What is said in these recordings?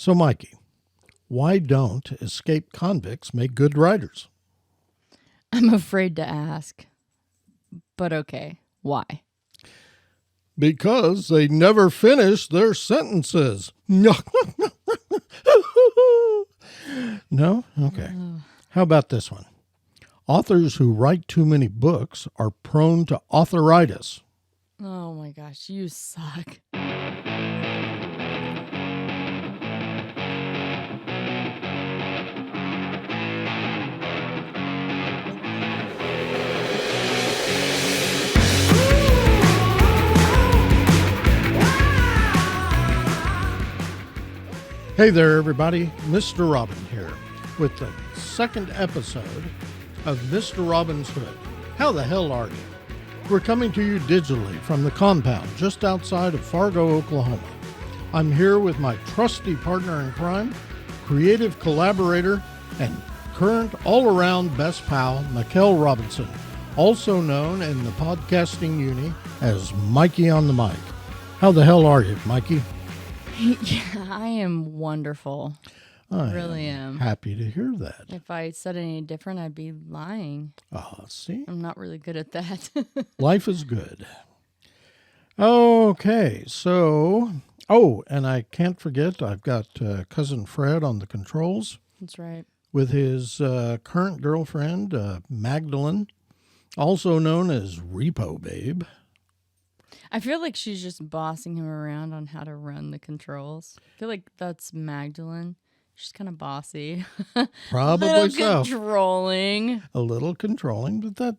So, Mikey, why don't escaped convicts make good writers? I'm afraid to ask, but okay. Why? Because they never finish their sentences. No? Okay. How about this one? Authors who write too many books are prone to authoritis. Oh my gosh, you suck. Hey there, everybody. Mr. Robin here with the second episode of Mr. Robin's Hood. How the hell are you? We're coming to you digitally from the compound just outside of Fargo, Oklahoma. I'm here with my trusty partner in crime, creative collaborator, and current all-around best pal, Mikel Robinson, also known in the podcasting uni as Mikey on the mic. How the hell are you, Mikey? Yeah, I am wonderful. I really am. Happy to hear that. If I said any different, I'd be lying. See? I'm not really good at that. Life is good. Okay, so, and I can't forget, I've got Cousin Fred on the controls. That's right. With his current girlfriend, Magdalene, also known as Repo Babe. I feel like she's just bossing him around on how to run the controls. I feel like that's Magdalene. She's kind of bossy. Probably so. Controlling. A little controlling, but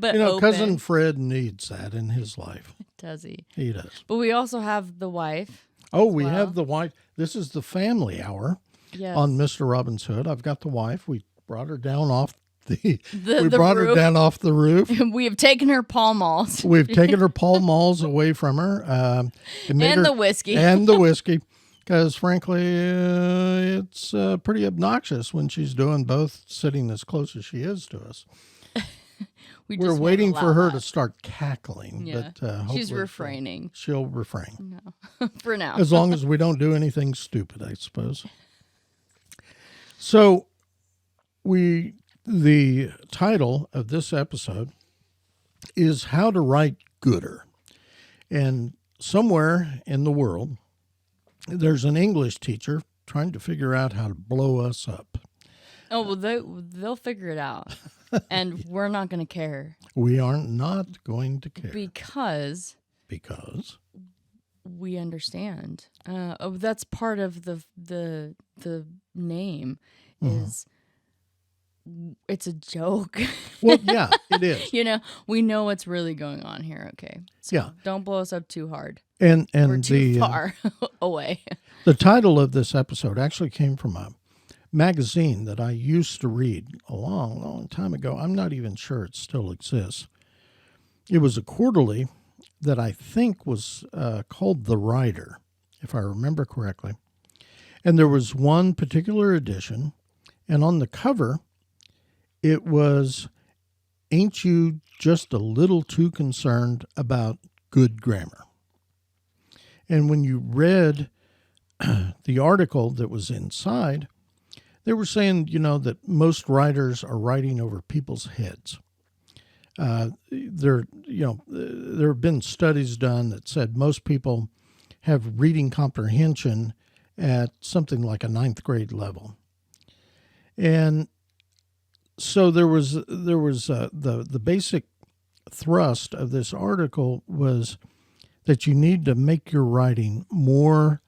open. Cousin Fred needs that in his life. Does he? He does. But we also have the wife. We have the wife. This is the family hour on Mr. Robin's Hood. I've got the wife. We brought her down off we brought roof. her down off the roof. We have taken her Pall Malls. We've taken her Pall Malls away from her. The whiskey. And the whiskey. Because, frankly, it's pretty obnoxious when she's doing both, sitting as close as she is to us. We're waiting for her to start cackling. Yeah. But she's refraining. She'll refrain. No, for now. As long as we don't do anything stupid, I suppose. So, the title of this episode is How to Write Gooder. And somewhere in the world, there's an English teacher trying to figure out how to blow us up. Oh, well, they'll figure it out. And we're not going to care. We are not going to care. Because we understand. That's part of the name is... It's a joke. Well, yeah, it is. We know what's really going on here. Okay, so don't blow us up too hard. And we're too far away. The title of this episode actually came from a magazine that I used to read a long, long time ago. I'm not even sure it still exists. It was a quarterly that I think was called The Writer, if I remember correctly. And there was one particular edition, and on the cover, it was, "Ain't you just a little too concerned about good grammar?" And when you read the article that was inside, they were saying, that most writers are writing over people's heads. There have been studies done that said most people have reading comprehension at something like a 9th grade level. And so there was the basic thrust of this article was that you need to make your writing more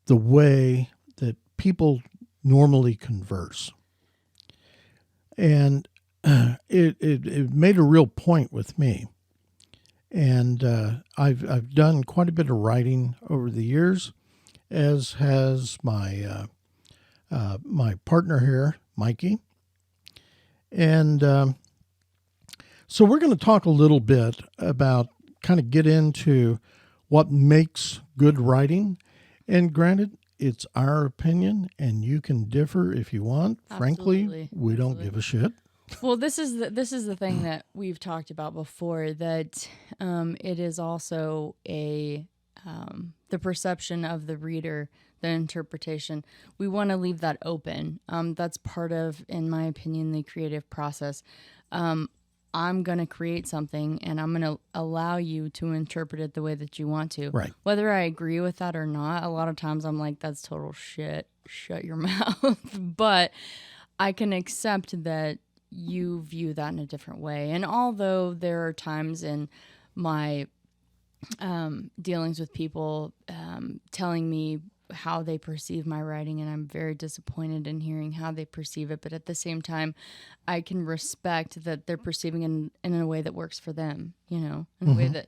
the way that people normally converse. And it made a real point with me. And I've done quite a bit of writing over the years, as has my my partner here, Mikey. And so we're going to talk a little bit about, kind of get into what makes good writing. And granted, it's our opinion, and you can differ if you want. Absolutely. Frankly, we don't give a shit. Well, this is the thing that we've talked about before, that it is also a the perception of the reader, the interpretation. We want to leave that open. That's part of, in my opinion, the creative process. I'm going to create something and I'm going to allow you to interpret it the way that you want to. Right. Whether I agree with that or not, a lot of times I'm like, that's total shit. Shut your mouth. But I can accept that you view that in a different way. And although there are times in my dealings with people telling me how they perceive my writing, and I'm very disappointed in hearing how they perceive it, but at the same time I can respect that they're perceiving in a way that works for them, in a way that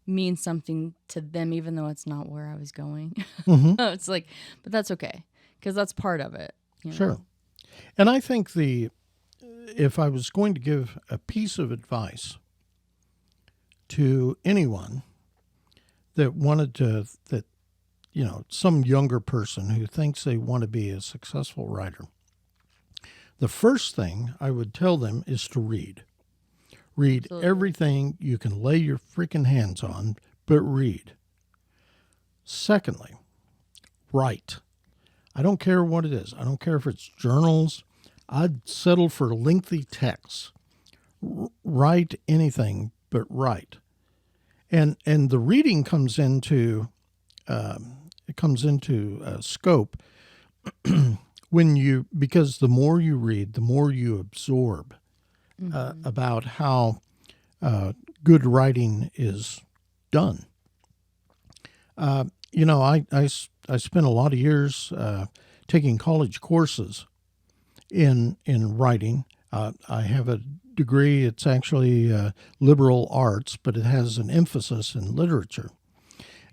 means something to them, even though it's not where I was going. It's like, but that's okay, because that's part of it. Sure. And I think if I was going to give a piece of advice to anyone that wanted to, some younger person who thinks they want to be a successful writer, the first thing I would tell them is to read. Read Absolutely. everything you can lay your freaking hands on, but read. Secondly, write. I don't care what it is. I don't care if it's journals. I'd settle for lengthy texts. Write anything, but write. And the reading comes into scope because the more you read, the more you absorb about how good writing is done. I spent a lot of years taking college courses in writing. I have a degree. It's actually liberal arts, but it has an emphasis in literature.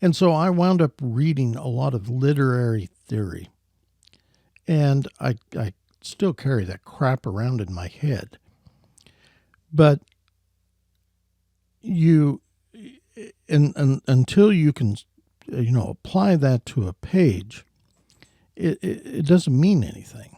And so I wound up reading a lot of literary theory. And I still carry that crap around in my head. But until you can, apply that to a page, it doesn't mean anything.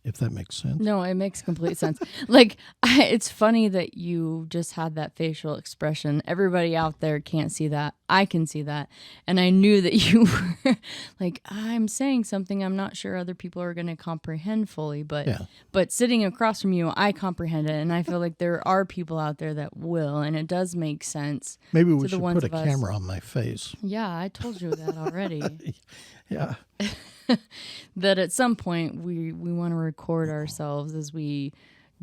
If that makes sense. No, it makes complete sense. Like, it's funny that you just had that facial expression. Everybody out there can't see that. I can see that. And I knew that you were like, I'm saying something I'm not sure other people are going to comprehend fully. But sitting across from you, I comprehend it. And I feel like there are people out there that will. And it does make sense. Maybe we should put a camera on my face. Yeah, I told you that already. Yeah. That at some point we want to record ourselves as we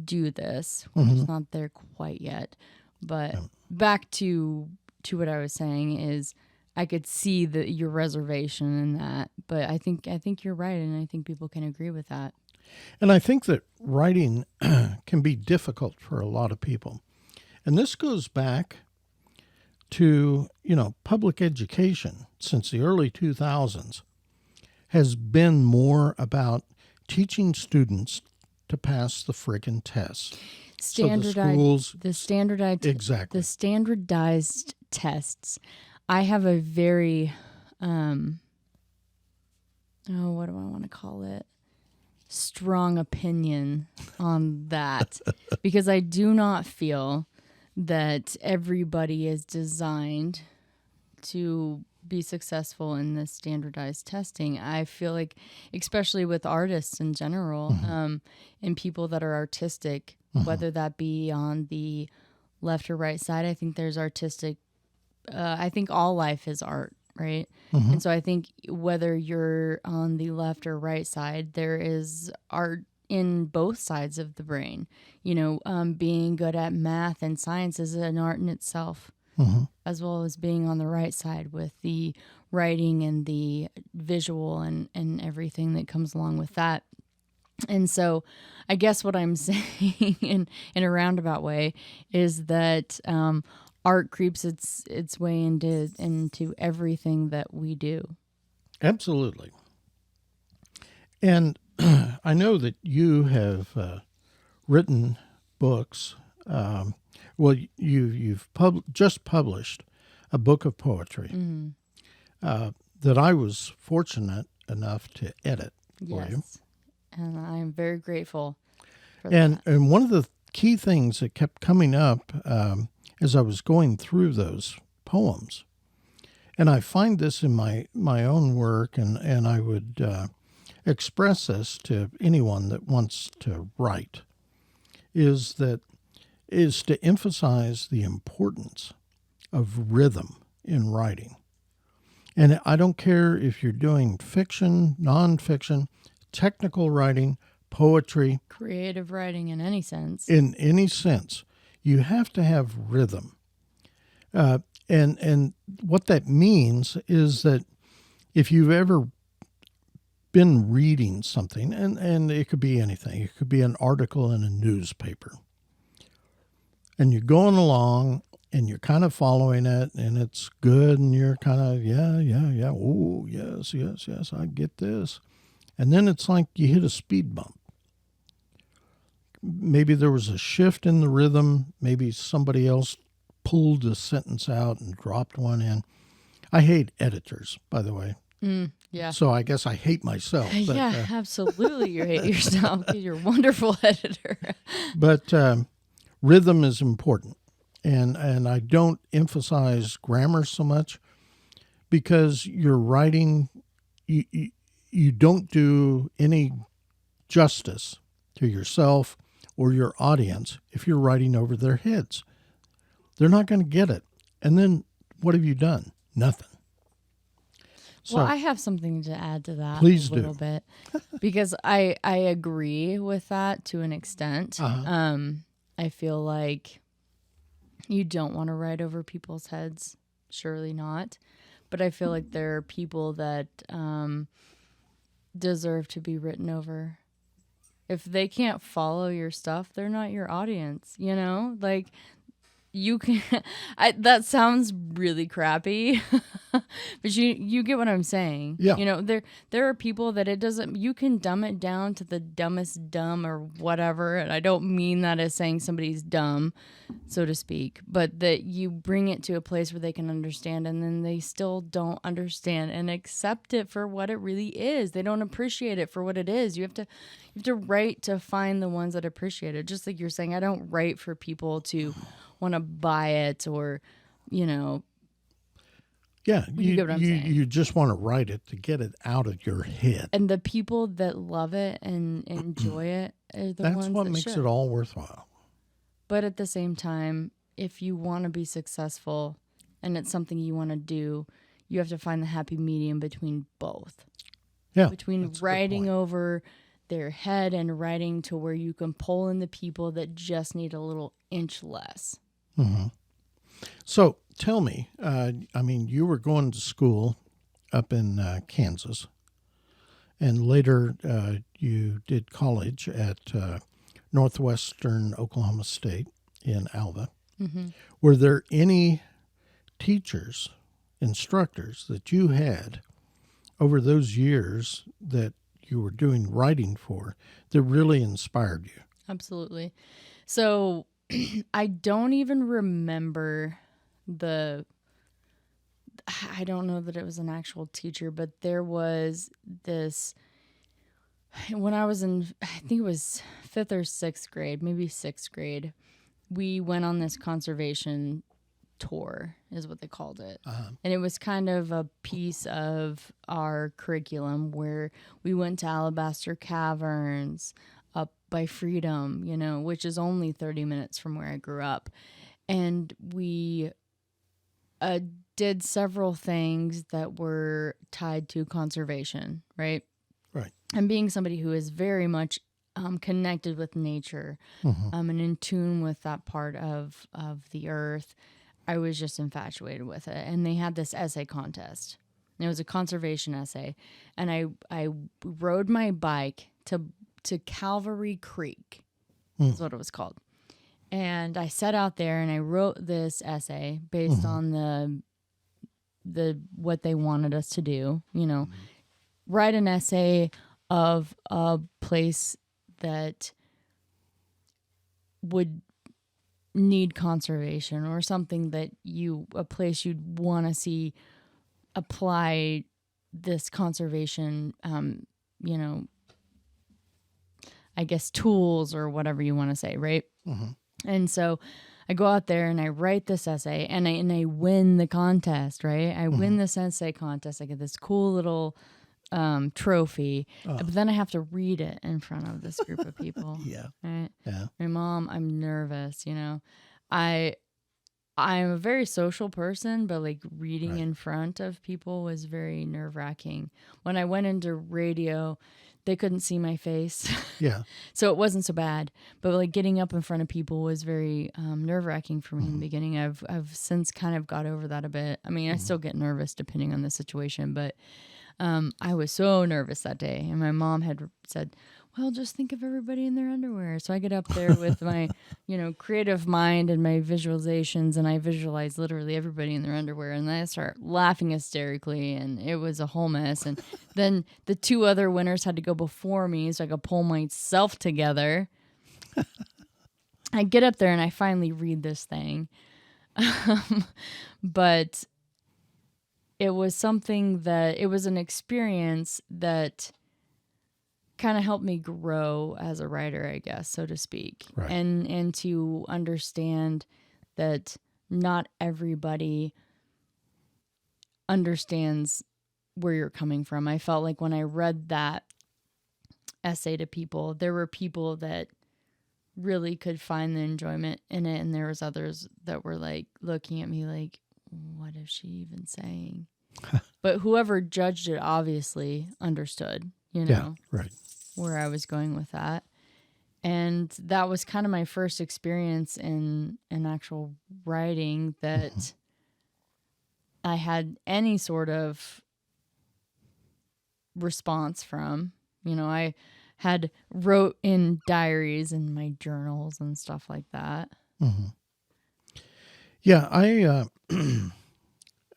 do this. We're just not there quite yet. But back to what I was saying is I could see your reservation in that. But I think you're right, and I think people can agree with that. And I think that writing can be difficult for a lot of people. And this goes back to, public education since the early 2000s. Has been more about teaching students to pass the friggin' tests. The standardized tests. I have a very, what do I want to call it? Strong opinion on that because I do not feel that everybody is designed to be successful in this standardized testing. I feel like, especially with artists in general, and people that are artistic, whether that be on the left or right side, I think there's artistic, I think all life is art, right? And so I think whether you're on the left or right side, there is art in both sides of the brain. Being good at math and science is an art in itself. As well as being on the right side with the writing and the visual and everything that comes along with that. And so I guess what I'm saying in a roundabout way is that art creeps its way into everything that we do. Absolutely. And I know that you have written books. You've just published a book of poetry that I was fortunate enough to edit for you. And I am very grateful for that. And one of the key things that kept coming up as I was going through those poems and I find this in my own work, and I would express this to anyone that wants to write, is to emphasize the importance of rhythm in writing. And I don't care if you're doing fiction, nonfiction, technical writing, poetry, Creative writing in any sense. in any sense, you have to have rhythm. And what that means is that if you've ever been reading something, and it could be anything, it could be an article in a newspaper, and you're going along and you're kind of following it, and it's good, and you're kind of, yeah, oh, yes, I get this. And then it's like you hit a speed bump. Maybe there was a shift in the rhythm. Maybe somebody else pulled a sentence out and dropped one in. I hate editors, by the way. Yeah. So I guess I hate myself. But, yeah, absolutely. You hate yourself because you're a wonderful editor. But rhythm is important. And I don't emphasize grammar so much because you're writing, you don't do any justice to yourself or your audience if you're writing over their heads. They're not going to get it. And then what have you done? Nothing. So, well, I have something to add to that please a little bit because I agree with that to an extent. I feel like you don't want to write over people's heads. Surely not. But I feel like there are people that deserve to be written over. If they can't follow your stuff, they're not your audience, you know? Like, you can that sounds really crappy, but you get what I'm saying. Yeah. You know, there are people that it doesn't, you can dumb it down to the dumbest dumb or whatever, and I don't mean that as saying somebody's dumb, so to speak, but that you bring it to a place where they can understand, and then they still don't understand and accept it for what it really is. They don't appreciate it for what it is. You have to write to find the ones that appreciate it. Just like you're saying, I don't write for people to want to buy it or, you know. yeah, you get what I'm saying. You just want to write it to get it out of your head. And the people that love it and enjoy it are the That's ones what that makes should. it all worthwhile. But at the same time, if you want to be successful and it's something you want to do, you have to find the happy medium between both. Yeah, Between that's a good writing point. over their head and writing to where you can pull in the people that just need a little inch less. Mm-hmm. So tell me, I mean, you were going to school up in Kansas, and later you did college at Northwestern Oklahoma State in Alva. Mm-hmm. Were there any teachers, instructors that you had over those years that you were doing writing for that really inspired you? Absolutely. So I don't even remember I don't know that it was an actual teacher, but there was this, when I was in, I think it was 5th or 6th grade, maybe 6th grade, we went on this conservation tour is what they called it. And it was kind of a piece of our curriculum where we went to Alabaster Caverns, up by Freedom, you know, which is only 30 minutes from where I grew up. And we did several things that were tied to conservation, right? Right. And being somebody who is very much connected with nature, and in tune with that part of the earth, I was just infatuated with it. And they had this essay contest. And it was a conservation essay. And I rode my bike to Calvary Creek. That's what it was called. And I set out there and I wrote this essay based on the what they wanted us to do, you know, write an essay of a place that would need conservation or something that a place you'd want to see apply this conservation, you know, I guess tools or whatever you want to say, right? And so I go out there and I write this essay and I win the contest, right? I win this essay contest. I get this cool little trophy, but then I have to read it in front of this group of people. Yeah. Right? Yeah. My mom, I'm nervous, I'm a very social person, but like reading in front of people was very nerve-wracking. When I went into radio, they couldn't see my face. Yeah. So it wasn't so bad. But like getting up in front of people was very nerve-wracking for me in the beginning. I've since kind of got over that a bit. I mean, I still get nervous depending on the situation, but I was so nervous that day. And my mom had said, well, just think of everybody in their underwear. So I get up there with my, creative mind and my visualizations, and I visualize literally everybody in their underwear. And then I start laughing hysterically, and it was a whole mess. And then the 2 other winners had to go before me so I could pull myself together. I get up there and I finally read this thing. But it was it was an experience that kind of helped me grow as a writer, I guess, so to speak. Right. And to understand that not everybody understands where you're coming from. I felt like when I read that essay to people, there were people that really could find the enjoyment in it, and there was others that were like looking at me like, what is she even saying? But whoever judged it obviously understood, Yeah. Right. where I was going with that. And that was kind of my first experience in actual writing that I had any sort of response from. I had wrote in diaries and my journals and stuff like that. Mm-hmm. Yeah, I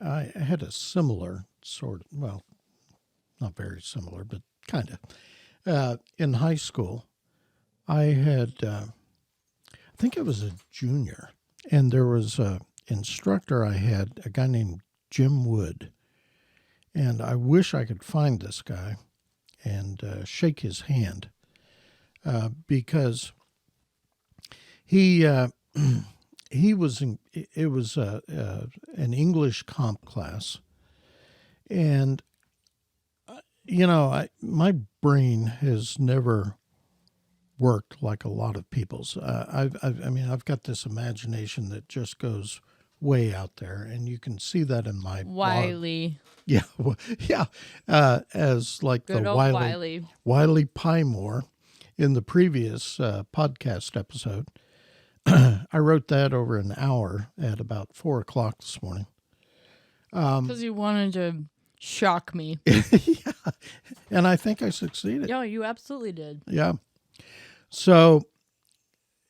had a similar sort of, well, not very similar, but kind of. In high school, I had, I think I was a junior, and there was a instructor I had, a guy named Jim Wood, and I wish I could find this guy and shake his hand because he was it was an English comp class, and my brain has never worked like a lot of people's. I've got this imagination that just goes way out there, and you can see that in my Wiley. Yeah, yeah. As like Good the old Wiley Piemore in the previous podcast episode. I wrote that over an hour at about 4:00 this morning. Because you wanted to shock me. Yeah, and I think I succeeded. Yeah, you absolutely did. Yeah. So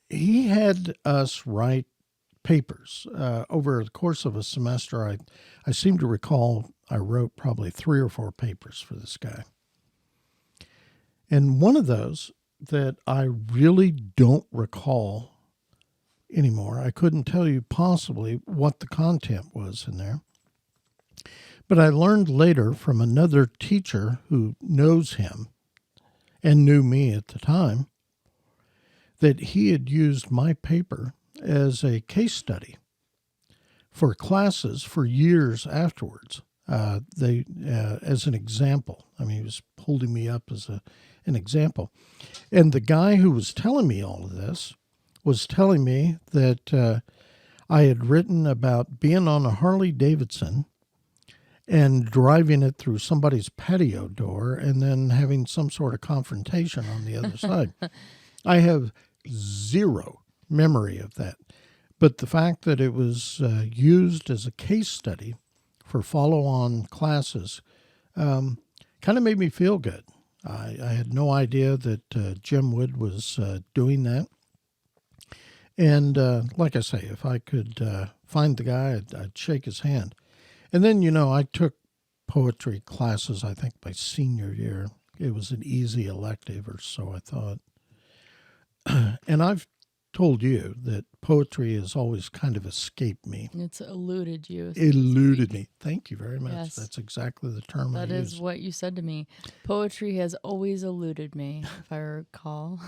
he had us write papers over the course of a semester. I seem to recall I wrote probably 3 or 4 papers for this guy. And one of those that I really don't recall anymore, I couldn't tell you possibly what the content was in there. But I learned later from another teacher who knows him and knew me at the time that he had used my paper as a case study for classes for years afterwards. As an example. I mean, he was holding me up as an example. And the guy who was telling me all of this was telling me that I had written about being on a Harley Davidson and driving it through somebody's patio door and then having some sort of confrontation on the other side. I have zero memory of that. But the fact that it was used as a case study for follow-on classes kind of made me feel good. I had no idea that Jim Wood was doing that. And like I say, if I could find the guy, I'd shake his hand. And then, I took poetry classes, I think, my senior year. It was an easy elective, or so I thought. And I've told you that poetry has always kind of escaped me. It's eluded you. Eluded me. Thank you very much. Yes. That's exactly the term I That is used. what you said to me. Poetry has always eluded me, if I recall.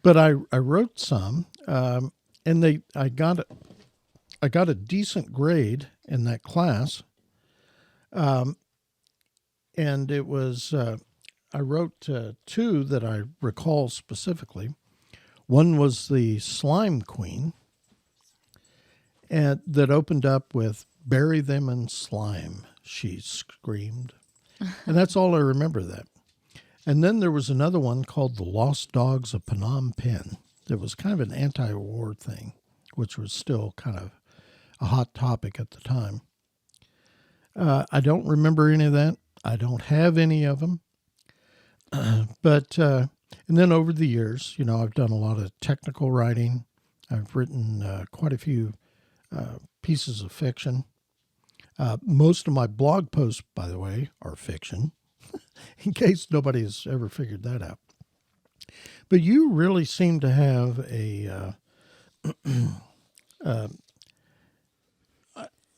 But I wrote some, and I got a decent grade in that class. And it was, I wrote two that I recall specifically. One was the Slime Queen, and that opened up with "Bury them in slime," she screamed. And that's all I remember that. And then there was another one called The Lost Dogs of Phnom Penh. That was kind of an anti-war thing, which was still kind of a hot topic at the time. I don't remember any of that. I don't have any of them. But, and then over the years, I've done a lot of technical writing. I've written quite a few pieces of fiction. Most of my blog posts, by the way, are fiction, in case nobody has ever figured that out. But you really seem to have a,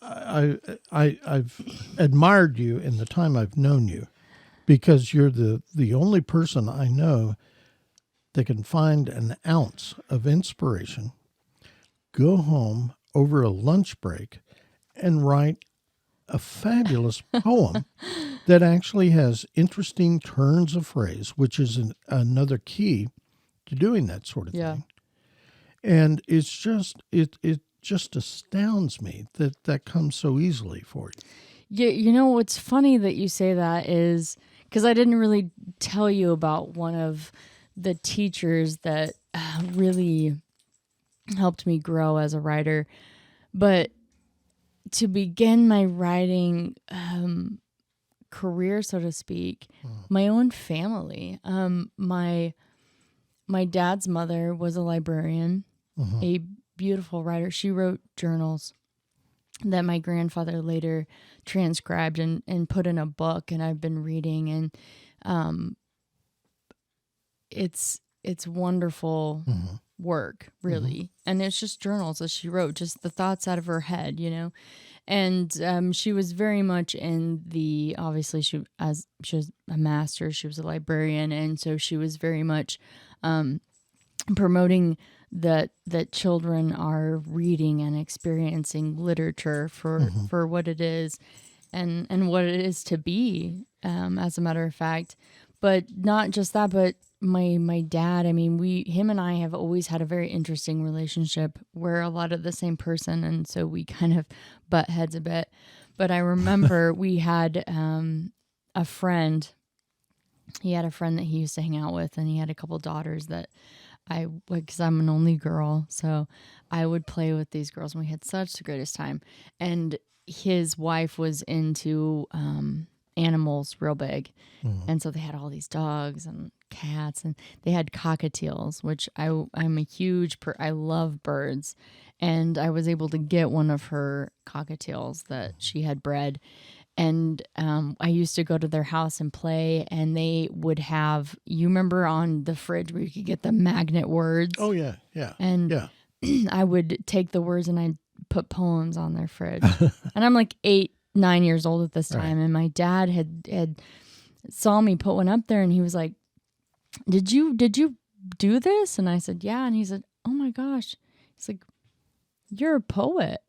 I've admired you in the time I've known you, because you're the only person I know that can find an ounce of inspiration, go home over a lunch break, and write a fabulous poem that actually has interesting turns of phrase, which is another key to doing that sort of thing. And it's just, it just astounds me that comes so easily for you. Yeah, what's funny that you say that is because I didn't really tell you about one of the teachers that really helped me grow as a writer. But to begin my writing career, so to speak, my own family, my dad's mother was a librarian, a beautiful writer. She wrote journals that my grandfather later transcribed and put in a book, and I've been reading, and it's wonderful work, really. And it's just journals that she wrote, just the thoughts out of her head, And she was very much in obviously she was a master, she was a librarian, and so she was very much promoting that children are reading and experiencing literature for what it is and what it is to be, as a matter of fact. But not just that, but my dad, him and I have always had a very interesting relationship. We're a lot of the same person, and so we kind of butt heads a bit. But I remember we had a friend. He had a friend that he used to hang out with, and he had a couple daughters that because I'm an only girl, so I would play with these girls, and we had such the greatest time. And his wife was into animals real big, and so they had all these dogs and cats, and they had cockatiels, which I'm a huge I love birds, and I was able to get one of her cockatiels that she had bred. And I used to go to their house and play, and they would have, you remember on the fridge where you could get the magnet words? Oh, yeah. And I would take the words and I'd put poems on their fridge. And I'm like 8-9 years old at this time. Right. And my dad had saw me put one up there, and he was like, did you do this? And I said, yeah. And he said, oh my gosh. He's like, you're a poet.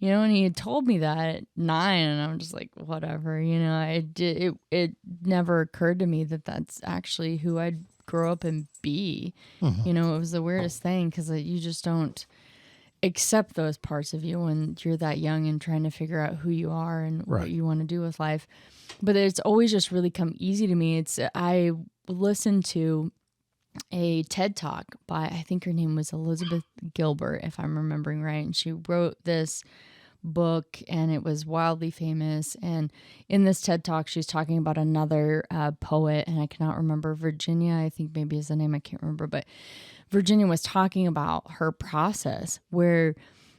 And he had told me that at 9, and I'm just like, whatever, it never occurred to me that that's actually who I'd grow up and be. It was the weirdest thing, because you just don't accept those parts of you when you're that young and trying to figure out who you are and what you want to do with life. But it's always just really come easy to me. I listened to a TED Talk by, I think her name was Elizabeth Gilbert, if I'm remembering right. And she wrote this book, and it was wildly famous. And in this TED Talk, she's talking about another poet, and I cannot remember, Virginia, I think maybe is the name, I can't remember. But Virginia was talking about her process where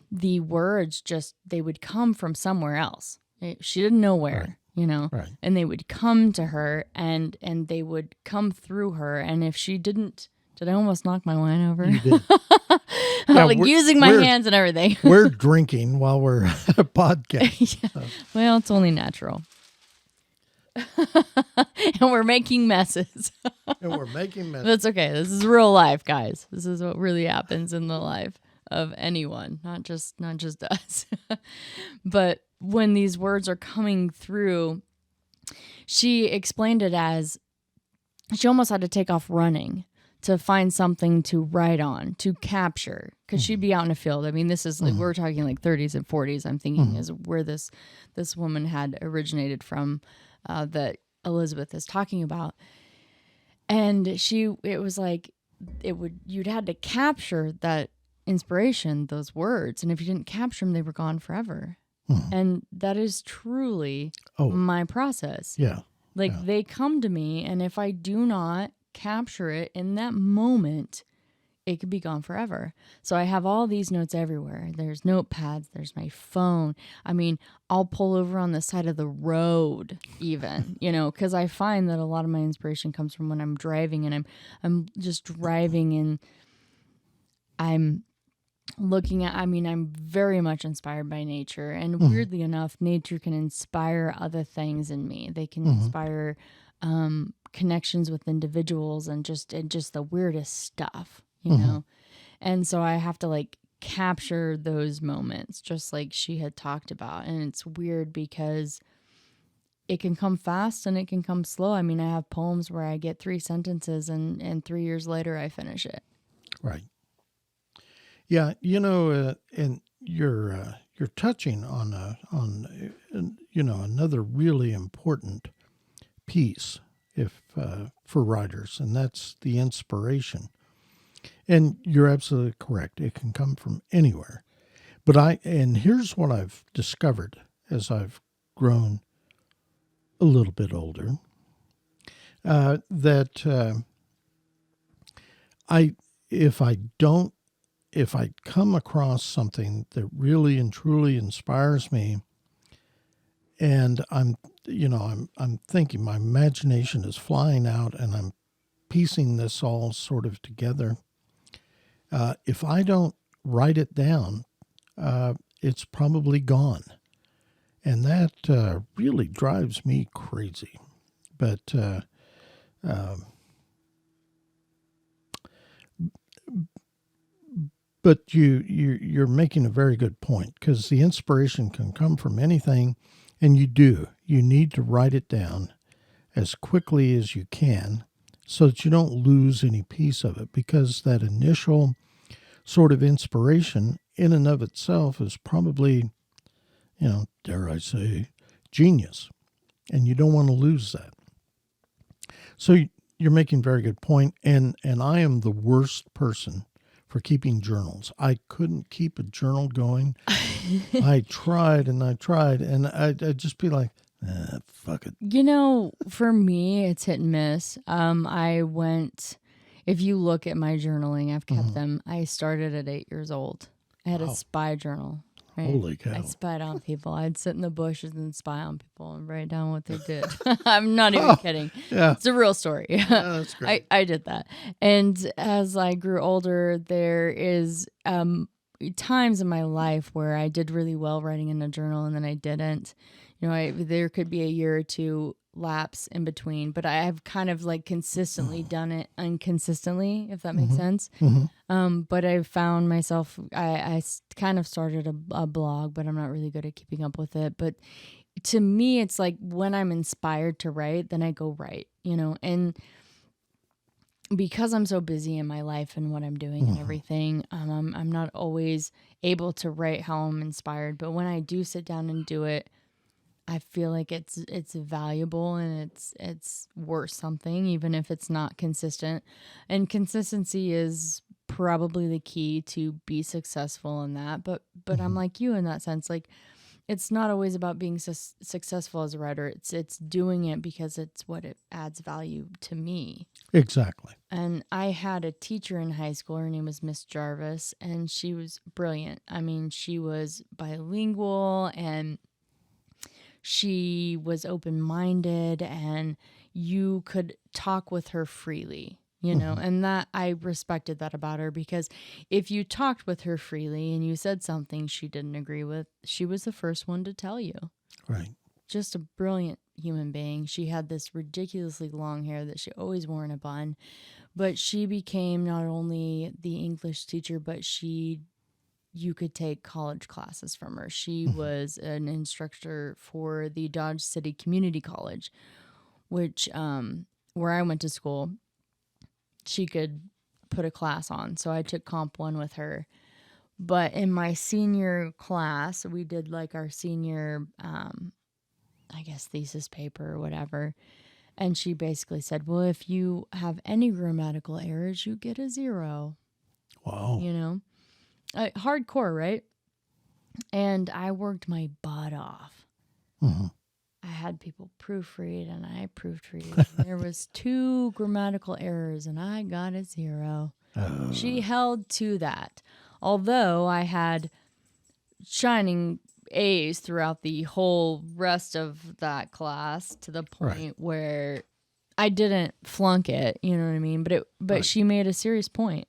the words they would come from somewhere else. She didn't know where. And they would come to her, and they would come through her. And if she didn't, did I almost knock my wine over? You did. Using my hands and everything. We're drinking while we're at a podcast. Yeah. So. Well, it's only natural. And we're making messes. That's okay. This is real life, guys. This is what really happens in the life. of anyone, not just us. But when these words are coming through, she explained it as she almost had to take off running to find something to write on, to capture, because she'd be out in a field. I mean, this is like, we're talking like 30s and 40s, I'm thinking is where this woman had originated from, that Elizabeth is talking about. And it was like, you'd had to capture that inspiration, those words. And if you didn't capture them, they were gone forever. And that is truly my process. Yeah. Like they come to me, and if I do not capture it in that moment, it could be gone forever. So I have all these notes everywhere. There's notepads, there's my phone. I mean, I'll pull over on the side of the road even, because I find that a lot of my inspiration comes from when I'm driving, and I'm just driving, and I'm looking at, I'm very much inspired by nature, and weirdly enough, nature can inspire other things in me. They can inspire connections with individuals and just the weirdest stuff, know. And so I have to like capture those moments, just like she had talked about. And it's weird because it can come fast and it can come slow. I mean, I have poems where I get 3 sentences and 3 years later I finish it. Right. Yeah, and you're touching on another really important piece for writers, and that's the inspiration. And you're absolutely correct; it can come from anywhere. But here's what I've discovered as I've grown a little bit older, that if I come across something that really and truly inspires me, and I'm thinking, my imagination is flying out, and I'm piecing this all sort of together. If I don't write it down, it's probably gone, and that really drives me crazy. But But you're making a very good point, because the inspiration can come from anything, and you need to write it down as quickly as you can so that you don't lose any piece of it, because that initial sort of inspiration in and of itself is probably, dare I say, genius, and you don't want to lose that. So you're making a very good point, and I am the worst person for keeping journals. I couldn't keep a journal going. I tried, and I'd just be like, fuck it. For me, it's hit and miss. If you look at my journaling, I've kept them. I started at 8 years old. I had a spy journal. Right? Holy cow. I spied on people. I'd sit in the bushes and spy on people and write down what they did. I'm not even kidding. Yeah. It's a real story. Yeah, that's great. I did that. And as I grew older, there is times in my life where I did really well writing in a journal, and then I didn't. There could be a year or two lapse in between, but I have kind of like consistently done it inconsistently, if that makes sense. But I found myself, I kind of started a blog, but I'm not really good at keeping up with it. But to me, it's like when I'm inspired to write, then I go write, and because I'm so busy in my life and what I'm doing and everything, I'm not always able to write how I'm inspired. But when I do sit down and do it, I feel like it's valuable, and it's worth something, even if it's not consistent. And consistency is probably the key to be successful in that. But I'm like you in that sense. Like, it's not always about being successful as a writer. It's doing it because it's what it adds value to me. Exactly. And I had a teacher in high school. Her name was Miss Jarvis, and she was brilliant. I mean, she was bilingual, and she was open-minded, and you could talk with her freely, and that I respected that about her, because if you talked with her freely and you said something she didn't agree with, she was the first one to tell you. Right. Just a brilliant human being. She had this ridiculously long hair that she always wore in a bun, but she became not only the English teacher, but she you could take college classes from her. She was an instructor for the Dodge City Community College, which where I went to school, she could put a class on. So I took Comp 1 with her. But in my senior class, we did like our senior, I guess, thesis paper or whatever. And she basically said, well, if you have any grammatical errors, you get a 0. Wow. You know? Hardcore, right? And I worked my butt off. Mm-hmm. I had people proofread, and I proofread. There was 2 grammatical errors, and I got a 0. She held to that. Although I had shining A's throughout the whole rest of that class, to the point where I didn't flunk it, you know what I mean? But she made a serious point.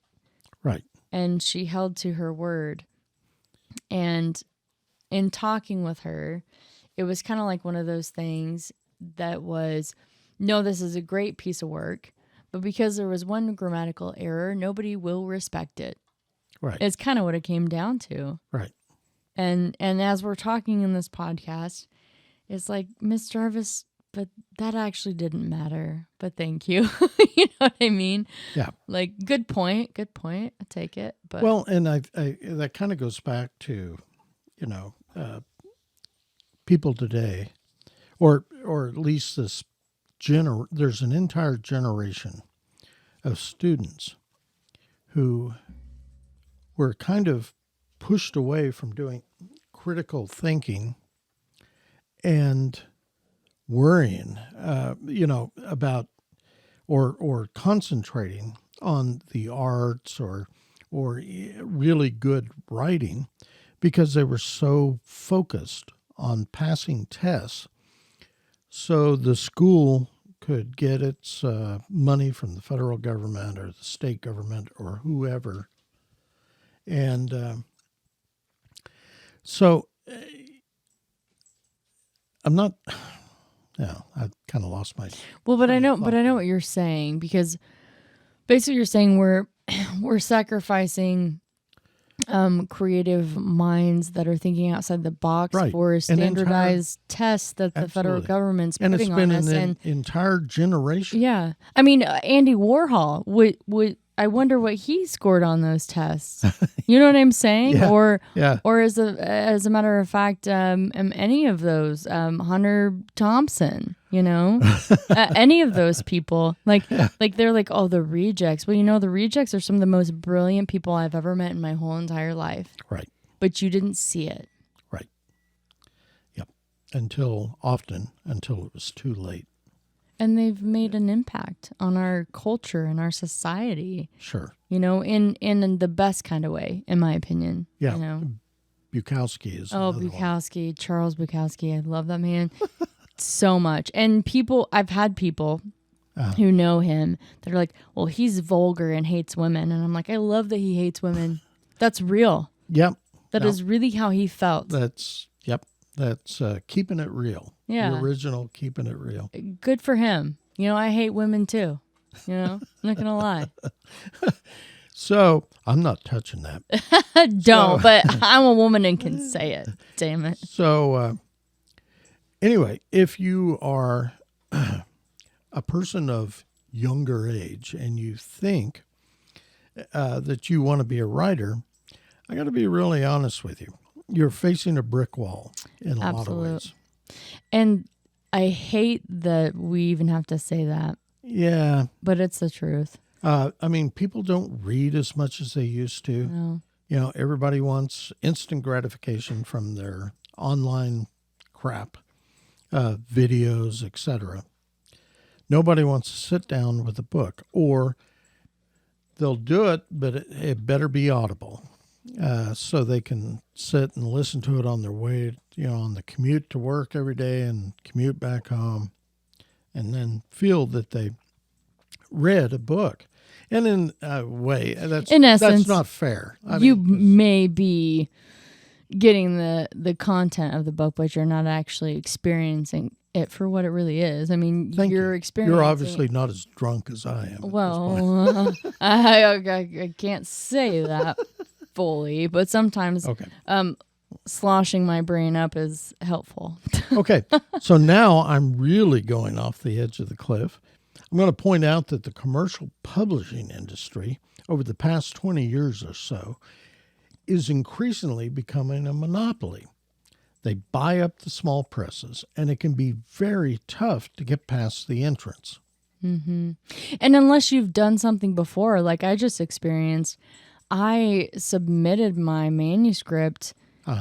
Right. And she held to her word. And in talking with her, it was kind of like one of those things that was, no, this is a great piece of work, but because there was one grammatical error, nobody will respect it. Right. It's kind of what it came down to. Right. And as we're talking in this podcast, it's like, Miss Jarvis, but that actually didn't matter. But thank you. You know what I mean? Yeah. Like, good point. Good point. I take it. But Well, and I that kind of goes back to, people today, or at least there's an entire generation of students who were kind of pushed away from doing critical thinking and worrying, about or concentrating on the arts or really good writing, because they were so focused on passing tests so the school could get its money from the federal government or the state government or whoever. And so I'm not, I kind of lost my. well, but I know what you're saying, because basically you're saying we're sacrificing creative minds that are thinking outside the box for standardized tests that the federal government's putting on us. And it's been an entire generation. Yeah. I mean, Andy Warhol, would I wonder what he scored on those tests. You know what I'm saying? Yeah. Or as a matter of fact, any of those, Hunter Thompson, any of those people, like they're like, oh, the rejects. Well, the rejects are some of the most brilliant people I've ever met in my whole entire life. Right. But you didn't see it. Right. Yep. Until it was too late. And they've made an impact on our culture and our society. Sure. In the best kind of way, in my opinion. Yeah. Bukowski is. Oh, Bukowski, one. Charles Bukowski. I love that man so much. And I've had people who know him that are like, well, he's vulgar and hates women. And I'm like, I love that he hates women. That's real. Yep. That is really how he felt. That's keeping it real. Yeah. The original keeping it real. Good for him. I hate women too. I'm not going to lie. So I'm not touching that. But I'm a woman and can say it. Damn it. So anyway, if you are a person of younger age and you think that you want to be a writer, I got to be really honest with you. You're facing a brick wall in a lot of ways. And I hate that we even have to say that. Yeah. But it's the truth. People don't read as much as they used to. No. Everybody wants instant gratification from their online crap, videos, etc. Nobody wants to sit down with a book, or they'll do it, but it better be audible. So they can sit and listen to it on their way, on the commute to work every day and commute back home, and then feel that they read a book. And in a way, that's not fair. You may be getting the content of the book, but you're not actually experiencing it for what it really is. You're experiencing. You're obviously not as drunk as I am. Well, I can't say that. fully, but sometimes Okay. sloshing my brain up is helpful. Okay. So now I'm really going off the edge of the cliff. I'm going to point out that the commercial publishing industry over the past 20 years or so is increasingly becoming a monopoly. They buy up the small presses, and it can be very tough to get past the entrance. Mm-hmm. And unless you've done something before, like I just experienced, I submitted my manuscript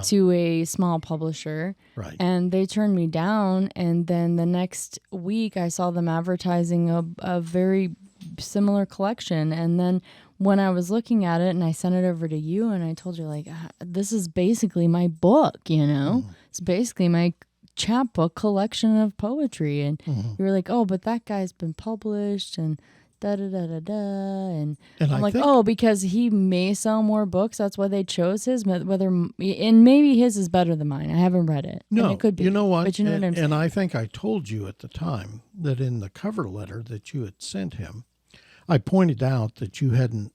to a small publisher, Right. and they turned me down. And then the next week, I saw them advertising a very similar collection. And then when I was looking at it, and I sent it over to you, and I told you, like, this is basically my book, you know? It's basically my chapbook collection of poetry. And you were like, oh, but that guy's been published, and da-da-da-da-da. And I'm like, oh, because he may sell more books. That's why they chose his. And maybe his is better than mine. I haven't read it. No, and it could be. You know what? But you know what I'm saying? And I think I told you at the time that in the cover letter that you had sent him, I pointed out that you hadn't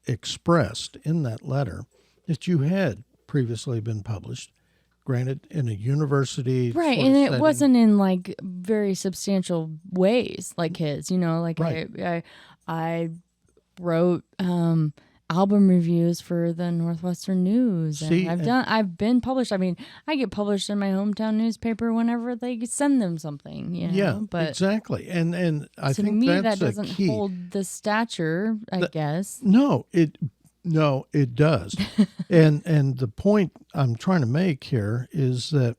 expressed in that letter that you had previously been published, granted in a university right, sort and of it setting. wasn't in like very substantial ways like his, you know, like Right. I wrote album reviews for the Northwestern News. See, and I've been published. I mean, I get published in my hometown newspaper whenever they send them something, you know. Yeah, but exactly. And I to think me that's that doesn't a key. hold the stature, I guess. No, it does. and the point I'm trying to make here is that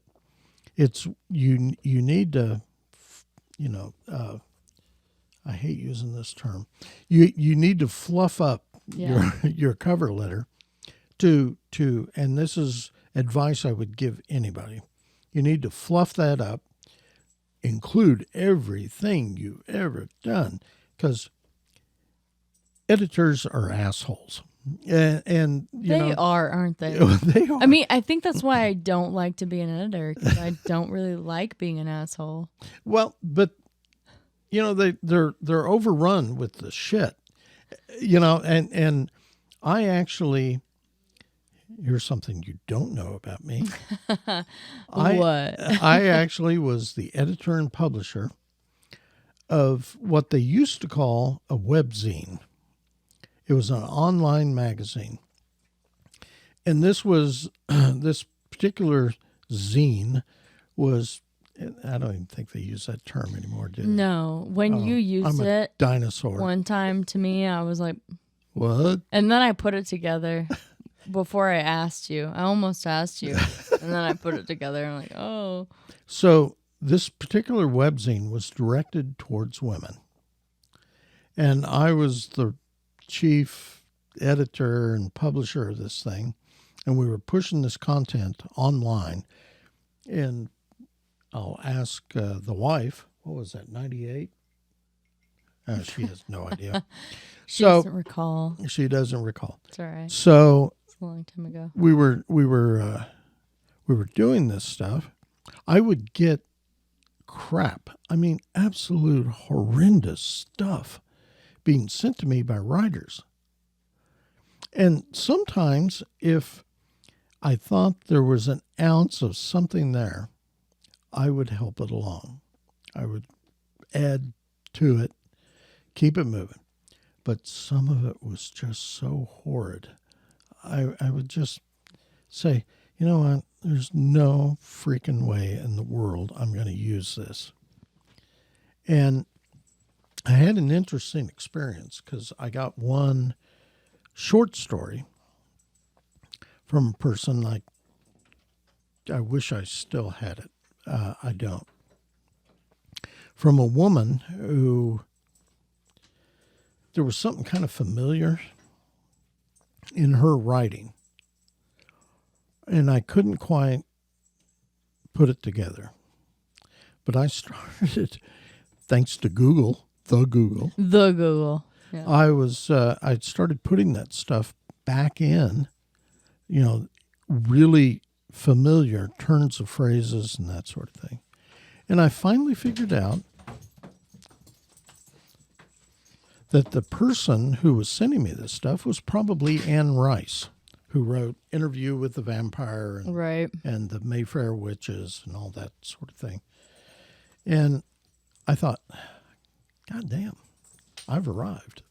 it's you need to, you know, I hate using this term. You need to fluff up your cover letter to and this is advice I would give anybody. You need to fluff that up, include everything you've ever done, because editors are assholes. And you they know, are, aren't they? they are. I mean, I think that's why I don't like to be an editor, because I don't really like being an asshole. Well, but you know, they're overrun with the shit. You know, and I actually, here's something you don't know about me. What? I actually was the editor and publisher of what they used to call a webzine. It was an online magazine. And this was, this particular zine was, I don't even think they use that term anymore, do they? No. When you used I'm a it dinosaur. one time to me, I was like, What? and then I put it together before I asked you. I almost asked you. And then I put it together. I'm like, oh. So this particular webzine was directed towards women. And I was the chief editor and publisher of this thing, and we were pushing this content online. And I'll ask the wife, what was that, 98? She has no idea. She doesn't recall. She doesn't recall. It's all right. So It's a long time ago. we were doing this stuff. I would get crap. I mean, absolute horrendous stuff being sent to me by writers. And sometimes if I thought there was an ounce of something there, I would help it along. I would add to it, keep it moving. But some of it was just so horrid. I would just say, you know what, there's no freaking way in the world I'm going to use this. And I had an interesting experience because I got one short story from a person I wish I still had it. I don't. From a woman who, there was something kind of familiar in her writing, and I couldn't quite put it together. But I started, thanks to Google, the Google. Yeah. I'd started putting that stuff back in, you know, really familiar turns of phrases and that sort of thing. And I finally figured out that the person who was sending me this stuff was probably Anne Rice. who wrote Interview with the Vampire and, Right. and the Mayfair Witches and all that sort of thing. And I thought, God damn, I've arrived.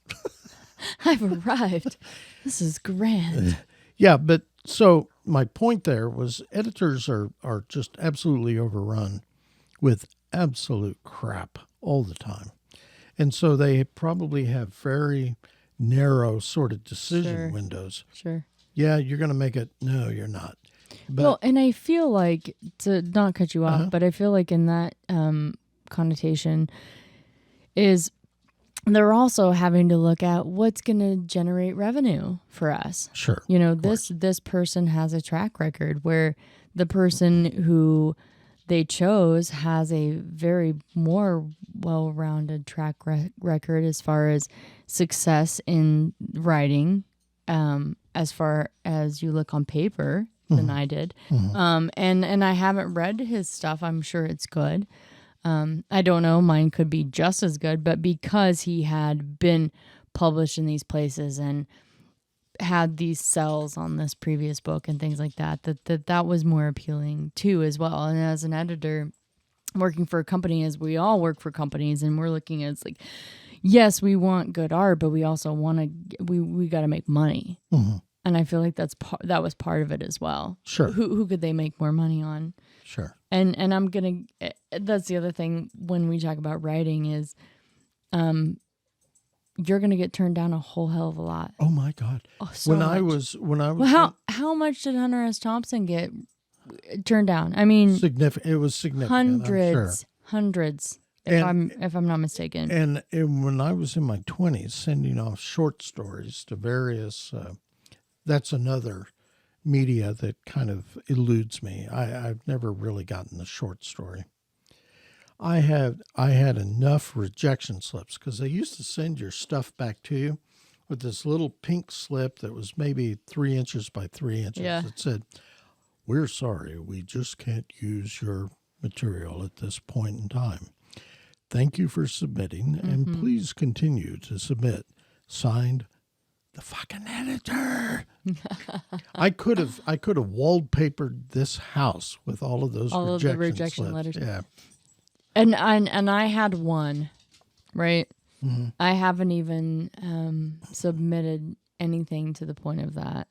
I've arrived. This is grand. Yeah, but so my point there was editors are just absolutely overrun with absolute crap all the time. And so they probably have very narrow sort of decision Sure. windows. Sure. Yeah, you're going to make it. No, you're not. But Well, and I feel like, to not cut you off, Uh-huh. but I feel like in that connotation is they're also having to look at what's going to generate revenue for us. sure. You know, this person has a track record where the person who they chose has a very more well-rounded track record as far as success in writing, as far as you look on paper than I did. And I haven't read his stuff. I'm sure it's good. I don't know. Mine could be just as good, but because he had been published in these places and had these cells on this previous book and things like that, that was more appealing too as well. And as an editor working for a company, as we all work for companies, and we're looking at, it's like, yes, we want good art, but we also want to, we got to make money. And I feel like that was part of it as well. Sure. Who could they make more money on? Sure. And I'm gonna. That's the other thing when we talk about writing is, you're gonna get turned down a whole hell of a lot. Oh my God. Oh, so when much. I was Well, how much did Hunter S. Thompson get turned down? I mean, significant, it was significant. hundreds. And- If I'm not mistaken. And when I was in my 20s, sending off short stories to various, that's another media that kind of eludes me. I've never really gotten the short story. I had enough rejection slips because they used to send your stuff back to you with this little pink slip that was maybe 3 inches by 3 inches. Yeah. It said, "We're sorry, we just can't use your material at this point in time. Thank you for submitting, and please continue to submit. Signed, the fucking editor." I could have wallpapered this house with all of those All of the rejection rejection slips. letters. Yeah. And I had one, right? I haven't even submitted anything to the point of that,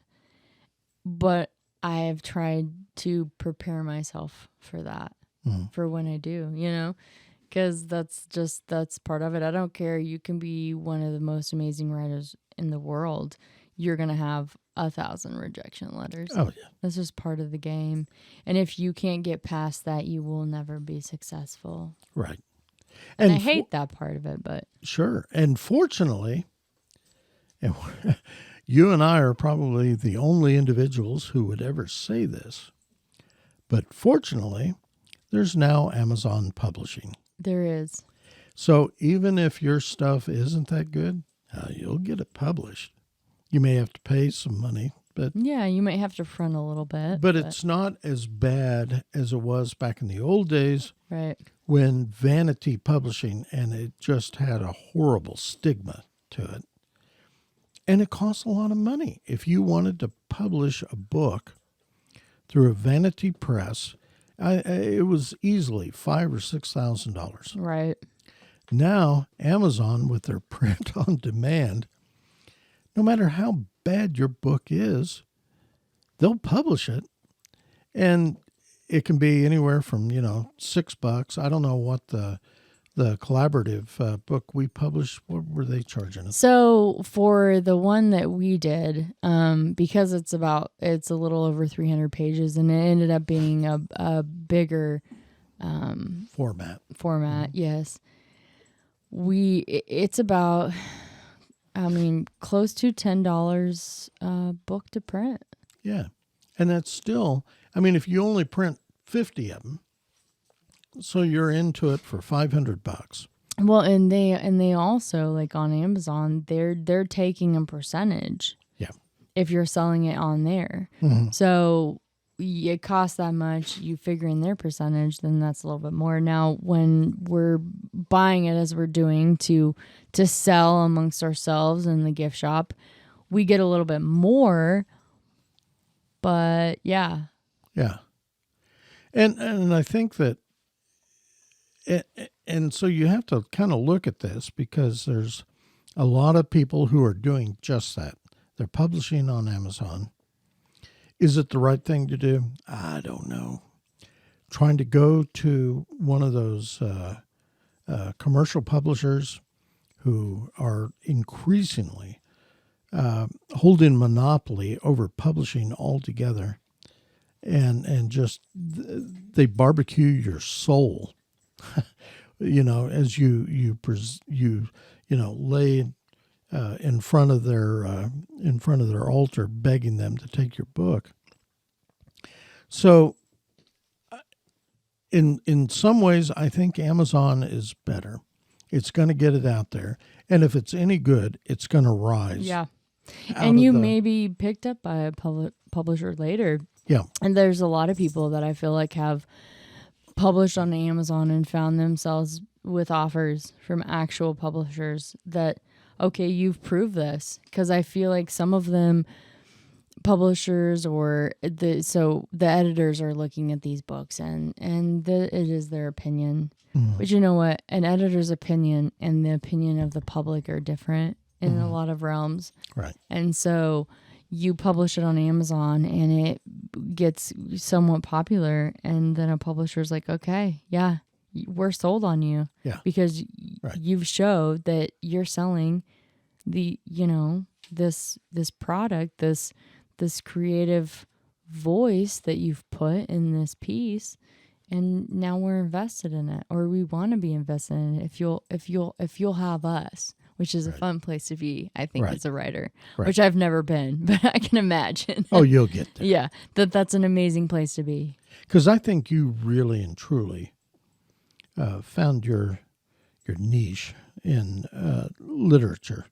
but I have tried to prepare myself for that, for when I do, you know, because that's part of it. I don't care. You can be one of the most amazing writers in the world. You're going to have 1,000 rejection letters. Oh, yeah. That's just part of the game. And if you can't get past that, you will never be successful. Right. And I hate that part of it, but Sure. And fortunately, you and I are probably the only individuals who would ever say this, but fortunately, there's now Amazon Publishing. there is. So even if your stuff isn't that good, you'll get it published. You may have to pay some money, but Yeah, you might have to front a little bit. but it's not as bad as it was back in the old days right. when Vanity Publishing, and it just had a horrible stigma to it. And it costs a lot of money. If you wanted to publish a book through a vanity press, it was easily $5,000 or $6,000. Right. Now, Amazon, with their print on demand, no matter how bad your book is, they'll publish it. And it can be anywhere from, $6. I don't know what the collaborative book we published, what were they charging us? So for the one that we did, because it's a little over 300 pages, and it ended up being a bigger Format. yes. It's about, close to $10 book to print. Yeah. And that's still, if you only print 50 of them, so you're into it for $500. Well, and they also, like on Amazon, they're taking a percentage. Yeah. If you're selling it on there. So it costs that much, you figure in their percentage, then that's a little bit more. Now, when we're buying it, as we're doing to sell amongst ourselves in the gift shop, we get a little bit more, But yeah. Yeah. And I think that, and so you have to kind of look at this because there's a lot of people who are doing just that. They're publishing on Amazon. Is it the right thing to do? I don't know. Trying to go to one of those commercial publishers who are increasingly holding monopoly over publishing altogether, and just they barbecue your soul, as you lay in front of their altar, begging them to take your book. So, in some ways, I think Amazon is better. It's going to get it out there, and if it's any good, it's going to rise. Yeah. And you may be picked up by a publisher later. Yeah. And there's a lot of people that I feel like have published on Amazon and found themselves with offers from actual publishers that, okay, you've proved this. Because I feel like some of them, publishers or the editors are looking at these books and it is their opinion. But you know what? An editor's opinion and the opinion of the public are different in a lot of realms. Right. And so you publish it on Amazon and it gets somewhat popular, and then a publisher's like, okay, yeah, we're sold on you. Yeah. Because you've showed that you're selling this product, this creative voice that you've put in this piece, and now we're invested in it, or we want to be invested in it if you'll have us, which is a fun place to be, I think, as a writer, which I've never been, but I can imagine. Oh, you'll get there. Yeah, that's an amazing place to be. Because I think you really and truly found your niche in literature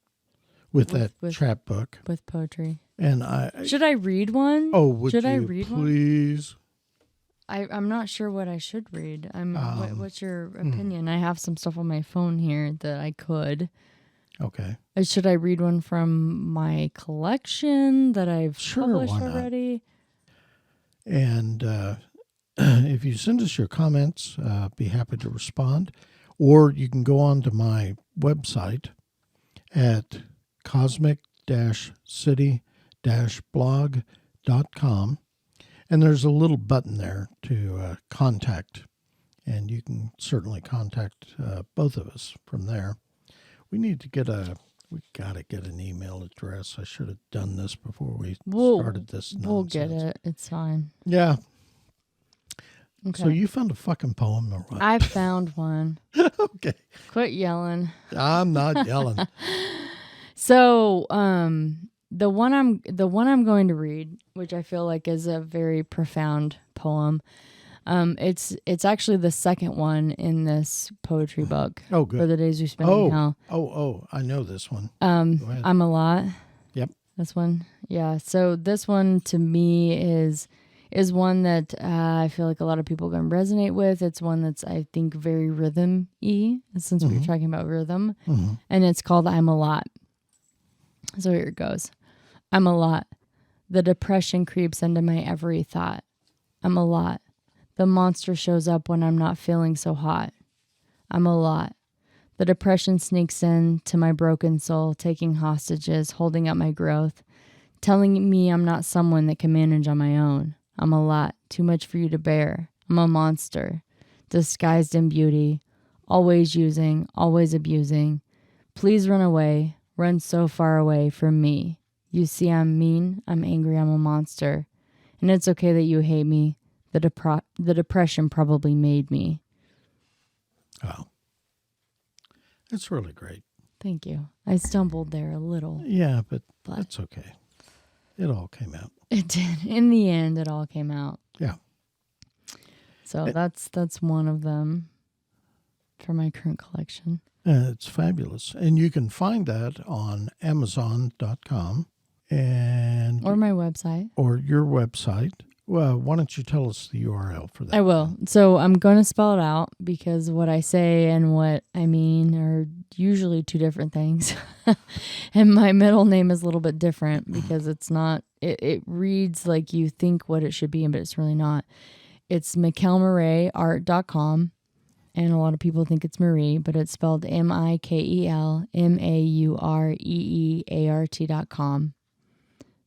with that chapbook. With poetry. And should I read one? Oh, would should you I read please? One? I'm not sure what I should read. What's your opinion? I have some stuff on my phone here that I could. Okay. Should I read one from my collection that I've published already? And if you send us your comments, be happy to respond. Or you can go on to my website at cosmic-city-blog.com. And there's a little button there to contact. And you can certainly contact both of us from there. We got to get an email address. I should have done this before we started this nonsense. We'll get it. It's fine. Yeah. Okay. So you found a fucking poem or what? I found one. Okay. Quit yelling. I'm not yelling. So, the one I'm going to read, which I feel like is a very profound poem. It's actually the second one in this poetry book. Oh, good. For the Days We Spend in Hell. Oh, I know this one. I'm a Lot. Yep. This one. Yeah. So this one to me is one that I feel like a lot of people are going to resonate with. It's one that's, I think, very rhythm-y, since we were talking about rhythm. And it's called I'm a Lot. So here it goes. I'm a lot. The depression creeps into my every thought. I'm a lot. The monster shows up when I'm not feeling so hot. I'm a lot. The depression sneaks in to my broken soul, taking hostages, holding up my growth, telling me I'm not someone that can manage on my own. I'm a lot. Too much for you to bear. I'm a monster, disguised in beauty, always using, always abusing. Please run away. Run so far away from me. You see, I'm mean, I'm angry, I'm a monster. And it's okay that you hate me. The depression probably made me. Oh. That's really great. Thank you. I stumbled there a little. Yeah, but that's okay. It all came out. It did. In the end, it all came out. Yeah. So that's one of them for my current collection. It's fabulous. And you can find that on Amazon.com or my website. Or your website. Well, why don't you tell us the URL for that? I will. So I'm going to spell it out because what I say and what I mean are usually two different things. And my middle name is a little bit different because it's not it reads like you think what it should be, but it's really not. It's mikelmaureeart.com, and a lot of people think it's Marie, but it's spelled MikelMaureeart.com.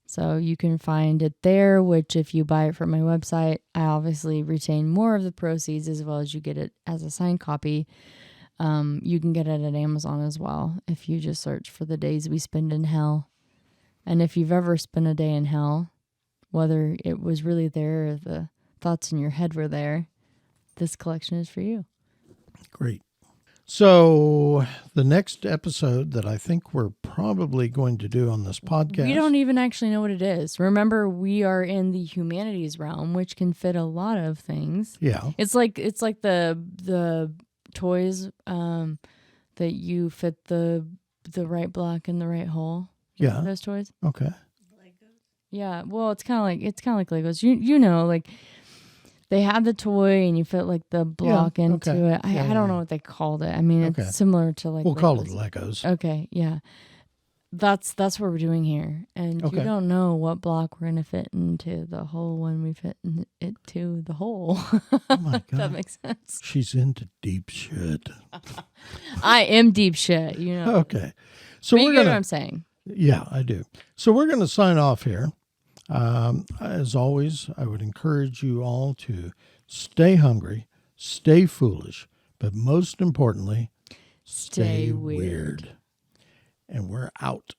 So you can find it there, which if you buy it from my website, I obviously retain more of the proceeds as well as you get it as a signed copy. You can get it at Amazon as well if you just search for The Days We Spend in Hell. And if you've ever spent a day in hell, whether it was really there or the thoughts in your head were there, this collection is for you. Great. So the next episode that I think we're probably going to do on this podcast. We don't even actually know what it is. Remember, we are in the humanities realm, which can fit a lot of things. Yeah. It's like the toys that you fit the right block in the right hole. Yeah. Those toys. Okay. Yeah. Well, it's kind of like Legos. You know, like they have the toy and you fit like the block into it. I don't know what they called it. I mean, it's similar to like we'll Legos. call it Legos. Okay. Yeah. That's what we're doing here. And you don't know what block we're going to fit into the hole when we fit it to the hole. Oh my God. That makes sense. She's into deep shit. I am deep shit, you know. Okay. So but we're you get going to. what I'm saying. Yeah, I do. So we're going to sign off here. As always, I would encourage you all to stay hungry, stay foolish, but most importantly, stay weird. And we're out.